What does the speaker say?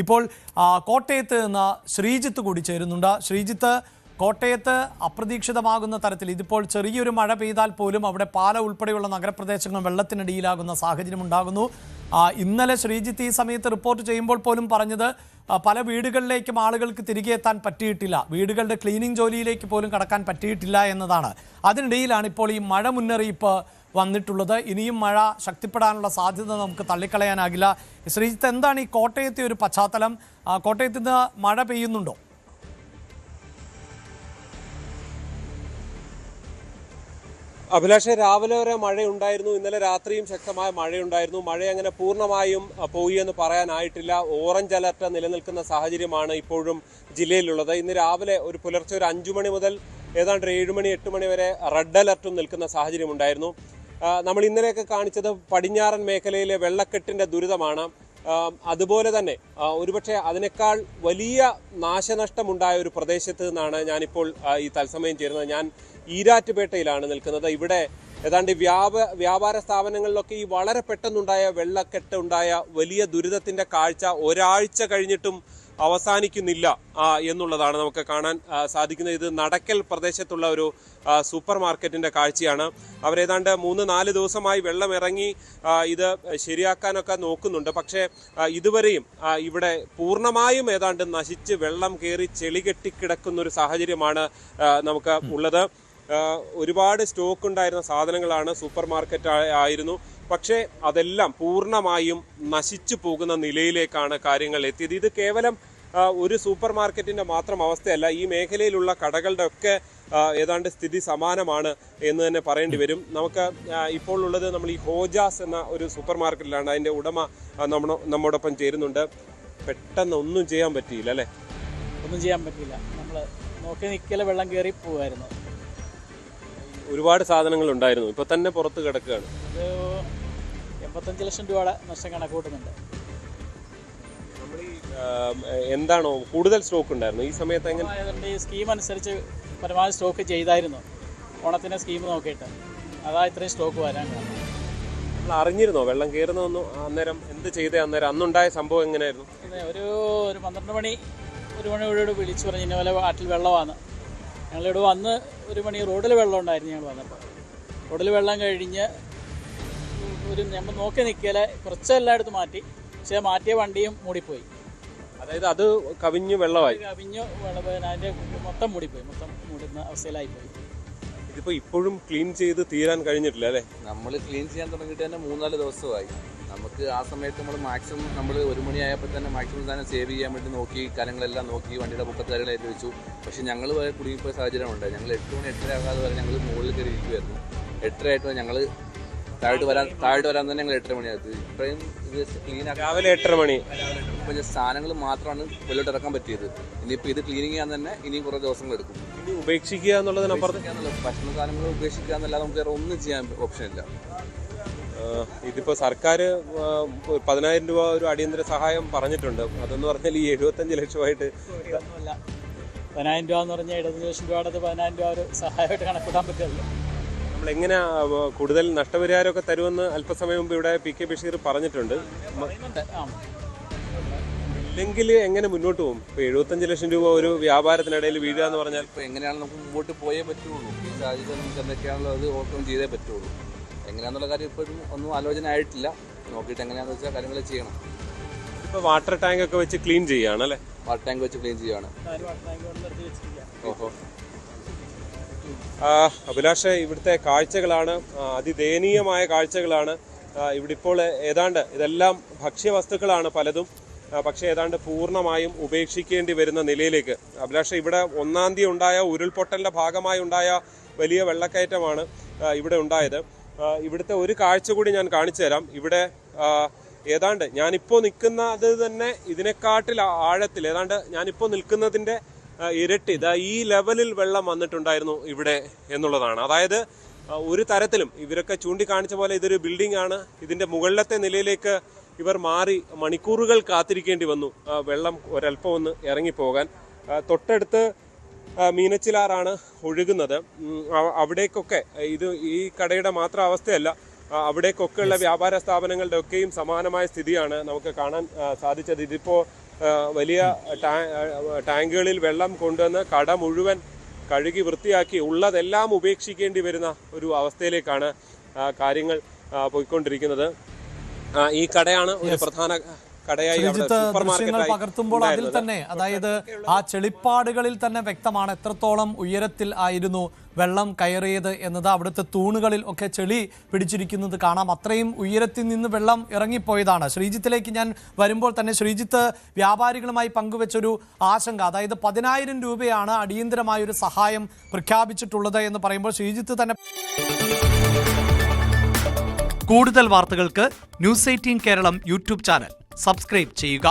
ഇപ്പോൾ കോട്ടയത്ത് നിന്ന് ശ്രീജിത്ത് കൂടി ചേരുന്നുണ്ട്. ശ്രീജിത്ത്, കോട്ടയത്ത് അപ്രതീക്ഷിതമാകുന്ന തരത്തിൽ ഇതിപ്പോൾ ചെറിയൊരു മഴ പെയ്താൽ പോലും അവിടെ പാല ഉൾപ്പെടെയുള്ള നഗരപ്രദേശങ്ങൾ വെള്ളത്തിനടിയിലാകുന്ന സാഹചര്യം ഉണ്ടാകുന്നു. ഇന്നലെ ശ്രീജിത്ത് ഈ സമയത്ത് റിപ്പോർട്ട് ചെയ്യുമ്പോൾ പോലും പറഞ്ഞത് പല വീടുകളിലേക്കും ആളുകൾക്ക് തിരികെ എത്താൻ പറ്റിയിട്ടില്ല, വീടുകളുടെ ക്ലീനിങ് ജോലിയിലേക്ക് പോലും കടക്കാൻ പറ്റിയിട്ടില്ല എന്നതാണ്. അതിനിടയിലാണ് ഇപ്പോൾ ഈ മഴ മുന്നറിയിപ്പ് വന്നിട്ടുള്ളത്. ഇനിയും മഴ ശക്തിപ്പെടാനുള്ള സാധ്യത നമുക്ക് തള്ളിക്കളയാനാകില്ല. ശ്രീജിത്ത്, എന്താണ് ഈ കോട്ടയത്തെ ഒരു പശ്ചാത്തലം? കോട്ടയത്ത് നിന്ന് മഴ പെയ്യുന്നുണ്ടോ? അഭിലാഷ്, രാവിലെ വരെ മഴയുണ്ടായിരുന്നു. ഇന്നലെ രാത്രിയും ശക്തമായ മഴയുണ്ടായിരുന്നു. മഴ അങ്ങനെ പൂർണ്ണമായും പോയി എന്ന് പറയാനായിട്ടില്ല. ഓറഞ്ച് അലർട്ട് നിലനിൽക്കുന്ന സാഹചര്യമാണ് ഇപ്പോഴും ജില്ലയിലുള്ളത്. ഇന്ന് രാവിലെ പുലർച്ചെ ഒരു 5 മണി മുതൽ ഏതാണ്ട് 7 മണി 8 മണി വരെ റെഡ് അലർട്ടും നിൽക്കുന്ന സാഹചര്യം ഉണ്ടായിരുന്നു. നമ്മൾ ഇന്നലെയൊക്കെ കാണിച്ചത് പടിഞ്ഞാറൻ മേഖലയിലെ വെള്ളക്കെട്ടിന്റെ ദുരിതമാണ്. അതുപോലെ തന്നെ ഒരുപക്ഷെ അതിനേക്കാൾ വലിയ നാശനഷ്ടമുണ്ടായ ഒരു പ്രദേശത്ത് നിന്നാണ് ഞാനിപ്പോൾ ഈ തത്സമയം ചേരുന്നത്. ഞാൻ ഈരാറ്റുപേട്ടയിലാണ് നിൽക്കുന്നത്. ഇവിടെ ഏതാണ്ട് വ്യാപാര സ്ഥാപനങ്ങളിലൊക്കെ ഈ വളരെ പെട്ടെന്നുണ്ടായ വെള്ളക്കെട്ട് ഉണ്ടായ വലിയ ദുരിതത്തിന്റെ കാഴ്ച ഒരാഴ്ച കഴിഞ്ഞിട്ടും അവസാനിക്കുന്നില്ല എന്നുള്ളതാണ് നമുക്ക് കാണാൻ സാധിക്കുന്നത്. ഇത് നടക്കൽ പ്രദേശത്തുള്ള ഒരു സൂപ്പർ മാർക്കറ്റിന്റെ കാഴ്ചയാണ്. അവരേതാണ്ട് 3-4 ദിവസമായി വെള്ളം ഇറങ്ങി ഇത് ശരിയാക്കാനൊക്കെ നോക്കുന്നുണ്ട്. പക്ഷേ ഇതുവരെയും ഇവിടെ പൂർണ്ണമായും ഏതാണ്ട് നശിച്ച് വെള്ളം കയറി ചെളി കെട്ടിക്കിടക്കുന്ന ഒരു സാഹചര്യമാണ് നമുക്ക് ഉള്ളത്. ഒരുപാട് സ്റ്റോക്ക് ഉണ്ടായിരുന്ന സാധനങ്ങളാണ്, സൂപ്പർ മാർക്കറ്റ് ആയിരുന്നു. പക്ഷേ അതെല്ലാം പൂർണ്ണമായും നശിച്ചു പോകുന്ന നിലയിലേക്കാണ് കാര്യങ്ങൾ എത്തിയത്. ഇത് കേവലം ഒരു സൂപ്പർ മാർക്കറ്റിന്റെ മാത്രം അവസ്ഥയല്ല, ഈ മേഖലയിലുള്ള കടകളുടെ ഒക്കെ ഏതാണ്ട് സ്ഥിതി സമാനമാണ് എന്ന് തന്നെ പറയേണ്ടി വരും. നമുക്ക് ഇപ്പോൾ ഉള്ളത് നമ്മൾ ഈ ഹോജാസ് എന്ന ഒരു സൂപ്പർ മാർക്കറ്റിലാണ്. അതിന്റെ ഉടമ നമ്മോടൊപ്പം ചേരുന്നുണ്ട്. പെട്ടെന്ന് ഒന്നും ചെയ്യാൻ പറ്റിയില്ല അല്ലേ? ഒന്നും ചെയ്യാൻ പറ്റിയില്ല. നമ്മൾ നോക്കി നിൽക്കലെ വെള്ളം കയറി പോവായിരുന്നു. ഒരുപാട് സാധനങ്ങൾ ഉണ്ടായിരുന്നു, ഇപ്പൊ തന്നെ പുറത്ത് കിടക്കുകയാണ്. 85 ലക്ഷം രൂപയുടെ നഷ്ടം കണക്കൂട്ടുന്നുണ്ട്. എന്താണോ കൂടുതൽ സ്റ്റോക്ക് ഉണ്ടായിരുന്നു ഈ സമയത്ത്? ഈ സ്കീം അനുസരിച്ച് പരമാവധി സ്റ്റോക്ക് ചെയ്തായിരുന്നു. ഓണത്തിന് സ്കീം നോക്കിയിട്ട് അതാ ഇത്രയും സ്റ്റോക്ക് വരാൻ കാരണം. നമ്മൾ അറിഞ്ഞിരുന്നോ വെള്ളം കയറുന്നൊന്നും? അന്നേരം എന്ത് ചെയ്തേ? അന്നേരം അന്നുണ്ടായ സംഭവം എങ്ങനെയായിരുന്നു? ഒരു 12 മണി 1 മണിയോട് വിളിച്ചു പറഞ്ഞു ഇന്നപോലെ ആറ്റിൽ വെള്ളമാണ്. ഞങ്ങളിവിടെ വന്ന് 1 മണി റോഡിൽ വെള്ളം ഉണ്ടായിരുന്നു. ഞങ്ങൾ വന്നപ്പോൾ റോഡിൽ വെള്ളം കഴിഞ്ഞ് നമ്മൾ നോക്കി നിൽക്കലെ കുറച്ച് എല്ലായിടത്തും മാറ്റി. പക്ഷേ മാറ്റിയ വണ്ടിയും മൂടിപ്പോയി. അതായത് അത് കവിഞ്ഞു വെള്ളമായി അതിൻ്റെ മൊത്തം മൂടിപ്പോയി, മൊത്തം മൂടുന്ന അവസ്ഥയിലായിപ്പോയി. ഇതിപ്പോൾ ഇപ്പോഴും ക്ലീൻ ചെയ്ത് തീരാൻ കഴിഞ്ഞിട്ടില്ല അല്ലേ? നമ്മൾ ക്ലീൻ ചെയ്യാൻ തുടങ്ങിയിട്ട് തന്നെ 3-4 ദിവസമായി. നമുക്ക് ആ സമയത്ത് നമ്മൾ മാക്സിമം 1 മണിയായപ്പോൾ തന്നെ മാക്സിമം തന്നെ സേവ് ചെയ്യാൻ വേണ്ടി നോക്കി, കാര്യങ്ങളെല്ലാം നോക്കി, വണ്ടിയുടെ പൊക്കത്ത് കാര്യങ്ങൾ ഏറ്റു വെച്ചു. പക്ഷേ ഞങ്ങൾ കുടുങ്ങിപ്പോയ സാഹചര്യമുണ്ട്. ഞങ്ങൾ 8 മണി 8:30 ആകാതെ വരെ ഞങ്ങൾ മുകളിൽ കയറി ഇരിക്കുമായിരുന്നു. 8:30 ആയിട്ട് ഞങ്ങൾ താഴോട്ട് വരാൻ തന്നെ ഞങ്ങൾ 8:30 മണിയായത്. ഇത്രയും ഇത് ക്ലീൻ ആക്കി രാവിലെ 8:30 മണി. ഇപ്പം സാധനങ്ങൾ മാത്രമാണ് വെള്ളോട്ട് ഇറക്കാൻ പറ്റിയത്. ഇനിയിപ്പോൾ ഇത് ക്ലീനിങ് ചെയ്യാൻ തന്നെ ഇനിയും കുറേ ദിവസങ്ങൾ എടുക്കും. ഇനി ഉപേക്ഷിക്കുക എന്നുള്ളതിനപ്പുറത്ത് ഭക്ഷണ സാധനങ്ങൾ ഉപേക്ഷിക്കുക എന്നല്ലാതെ നമുക്ക് വേറെ ഒന്നും ചെയ്യാൻ ഓപ്ഷൻ ഇല്ല. ഇതിപ്പോൾ സർക്കാർ 10,000 രൂപ ഒരു അടിയന്തര സഹായം പറഞ്ഞിട്ടുണ്ട്. അതെന്ന് പറഞ്ഞാൽ ഈ 75 ലക്ഷമായിട്ട് 10,000 രൂപ എന്ന് പറഞ്ഞാൽ 75 ലക്ഷം രൂപയുടെ 10,000 രൂപ ഒരു സഹായമായിട്ട് കണക്കൂട്ടാൻ പറ്റുമല്ലോ. നമ്മളെങ്ങനെ കൂടുതൽ നഷ്ടപരിഹാരമൊക്കെ തരുമെന്ന് അല്പസമയം മുമ്പ് ഇവിടെ പി കെ ബഷീർ പറഞ്ഞിട്ടുണ്ട്. ഇല്ലെങ്കിൽ എങ്ങനെ മുന്നോട്ട് പോകും? ഇപ്പോൾ 75 ലക്ഷം രൂപ ഒരു വ്യാപാരത്തിനിടയിൽ വീഴുക എന്ന് പറഞ്ഞാൽ ഇപ്പോൾ എങ്ങനെയാണ് നമുക്ക് മുമ്പോട്ട് പോയേ പറ്റുള്ളൂ. ഈ സാഹചര്യം നമുക്ക് എന്തൊക്കെയാണല്ലോ അത് ഓവർകം ചെയ്തേ പറ്റുള്ളൂ. എങ്ങനെയാണെന്നുള്ള കാര്യം ഇപ്പോഴും ഒന്നും ആലോചന ആയിട്ടില്ല. നോക്കിയിട്ട് എങ്ങനെയാണെന്ന് വെച്ചാൽ കാര്യങ്ങൾ ചെയ്യണം. ഇപ്പോൾ വാട്ടർ ടാങ്ക് ഒക്കെ വെച്ച് ക്ലീൻ ചെയ്യുകയാണ് അല്ലേ? വാട്ടർ ടാങ്ക് വെച്ച് ക്ലീൻ ചെയ്യുകയാണ്. ഓഹോ. അഭിലാഷ്, ഇവിടുത്തെ കാഴ്ചകളാണ്, അതിദയനീയമായ കാഴ്ചകളാണ്. ഇവിടെ ഇപ്പോൾ ഏതാണ്ട് ഇതെല്ലാം ഭക്ഷ്യവസ്തുക്കളാണ് പലതും. പക്ഷേ ഏതാണ്ട് പൂർണ്ണമായും ഉപേക്ഷിക്കേണ്ടി വരുന്ന നിലയിലേക്ക്. അഭിലാഷ്, ഇവിടെ 1-ാം തീയതി ഉണ്ടായ ഉരുൾപൊട്ടലിന്റെ ഭാഗമായി ഉണ്ടായ വലിയ വെള്ളക്കയറ്റമാണ് ഇവിടെ ഉണ്ടായത്. ഇവിടുത്തെ ഒരു കാഴ്ച കൂടി ഞാൻ കാണിച്ചു തരാം. ഇവിടെ ഏതാണ്ട് ഞാനിപ്പോൾ നിൽക്കുന്നത് തന്നെ ഇതിനെക്കാട്ടിൽ ആഴത്തിൽ, ഏതാണ്ട് ഞാനിപ്പോൾ നിൽക്കുന്നതിൻ്റെ ഇരട്ടി ഈ ലെവലിൽ വെള്ളം വന്നിട്ടുണ്ടായിരുന്നു ഇവിടെ എന്നുള്ളതാണ്. അതായത് ഒരു തരത്തിലും ഇവരൊക്കെ ചൂണ്ടിക്കാണിച്ച പോലെ ഇതൊരു ബിൽഡിംഗ് ആണ്. ഇതിൻ്റെ മുകളിലത്തെ നിലയിലേക്ക് ഇവർ മാറി മണിക്കൂറുകൾ കാത്തിരിക്കേണ്ടി വന്നു വെള്ളം ഒരല്പം ഒന്ന് ഇറങ്ങിപ്പോകാൻ. തൊട്ടടുത്ത് മീനച്ചിലാറാണ് ഒഴുകുന്നത്. അവിടേക്കൊക്കെ ഈ കടയുടെ മാത്രം അവസ്ഥയല്ല, അവിടേക്കൊക്കെയുള്ള വ്യാപാര സ്ഥാപനങ്ങളുടെ ഒക്കെയും സമാനമായ സ്ഥിതിയാണ് നമുക്ക് കാണാൻ സാധിച്ചത്. ഇതിപ്പോൾ വലിയ ടാങ്കുകളിൽ വെള്ളം കൊണ്ടുവന്ന് കട മുഴുവൻ കഴുകി വൃത്തിയാക്കി ഉള്ളതെല്ലാം ഉപേക്ഷിക്കേണ്ടി വരുന്ന ഒരു അവസ്ഥയിലേക്കാണ് കാര്യങ്ങൾ പോയിക്കൊണ്ടിരിക്കുന്നത്. ഈ കടയാണ് ഒരു പ്രധാന കടയായി ദൃശ്യങ്ങൾ പകർത്തുമ്പോൾ അതിൽ തന്നെ, അതായത് ആ ചെളിപ്പാടുകളിൽ തന്നെ വ്യക്തമാണ് എത്രത്തോളം ഉയരത്തിൽ ആയിരുന്നു വെള്ളം കയറിയത് എന്നത്. അവിടുത്തെ തൂണുകളിൽ ഒക്കെ ചെളി പിടിച്ചിരിക്കുന്നത് കാണാം. അത്രയും ഉയരത്തിൽ നിന്ന് വെള്ളം ഇറങ്ങിപ്പോയതാണ്. ശ്രീജിത്തിലേക്ക് ഞാൻ വരുമ്പോൾ തന്നെ ശ്രീജിത്ത് വ്യാപാരികളുമായി പങ്കുവെച്ചൊരു ആശങ്ക, അതായത് 10,000 രൂപയാണ് അടിയന്തരമായൊരു സഹായം പ്രഖ്യാപിച്ചിട്ടുള്ളത് എന്ന് പറയുമ്പോൾ ശ്രീജിത്ത് തന്നെ. കൂടുതൽ വാർത്തകൾക്ക് news 18 Keralam YouTube channel subscribe ചെയ്യുക.